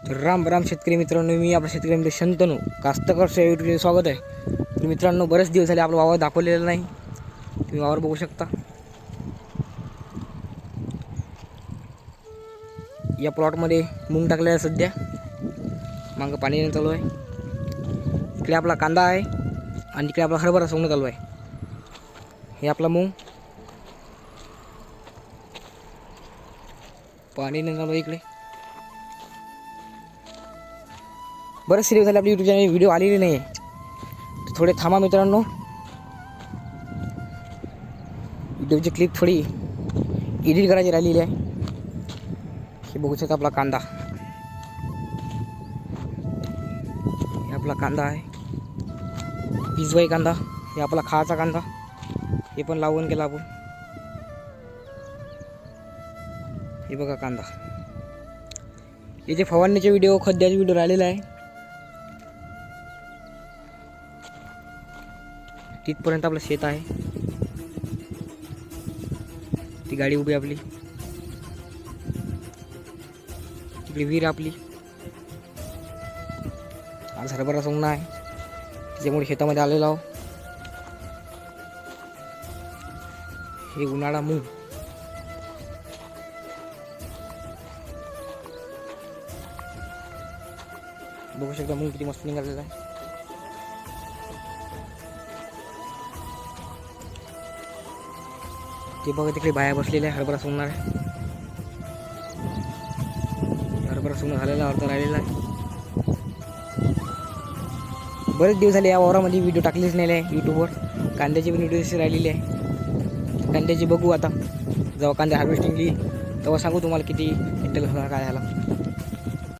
राम राम शेतकरी मित्रांनो, मी आपल्या शेतकरी मित्र शंतनू कास्तकार यूट्यूबचे स्वागत आहे. तर मित्रांनो, बरेच दिवस झाले आपला वावर दाखवलेला नाही. तुम्ही वावर बघू शकता. या प्लॉटमध्ये मूग टाकलेला आहे सध्या. मागं पाणी चालू आहे. इकडे आपला कांदा आहे आणि इकडे आपला हरभरा सोंगणं चालू आहे. हे आपला मूग, पाणी चालू आहे इकडे. बरेच दिवस झाले आपली यूट्यूब चॅनल व्हिडिओ आलेली नाही आहे. थोडे थांबा मित्रांनो, व्हिडिओची क्लिप थोडी एडिट करायची राहिलेली आहे. हे बघू शकता आपला कांदा. हे आपला कांदा आहे, पिजवाई कांदा. हे आपला खायचा कांदा, हे पण लावून केला आपण. हे बघा कांदा. हे जे फवारणीचे व्हिडिओ, खड्ड्याचे व्हिडिओ राहिलेला आहे. तिथपर्यंत आपलं शेत आहे. ती गाडी उभी आपली, तिकडे विहीर आपली. आज हरभरा सोंगणं आहे, त्याच्यामुळे शेतामध्ये आलेलो आहो. हे उन्हाळा मूग. बघू शकता मूग किती मस्त निघालेला आहे. ते बघा तिकडे बाया बसलेल्या आहे. हरभरा सोंगणार आहे. हरभरा सोंगणं झालेला, अर्धा राहिलेला आहे. बरेच दिवस झाले या वावरामध्ये व्हिडिओ टाकलेच नाही आहे यूट्यूबवर. कांद्याची पण व्हिडिओ राहिलेली आहे. कांद्याची बघू आता, जेव्हा कांदा हार्वेस्टिंग येईल तेव्हा सांगू तुम्हाला किती क्विंटल होणार काय झाला.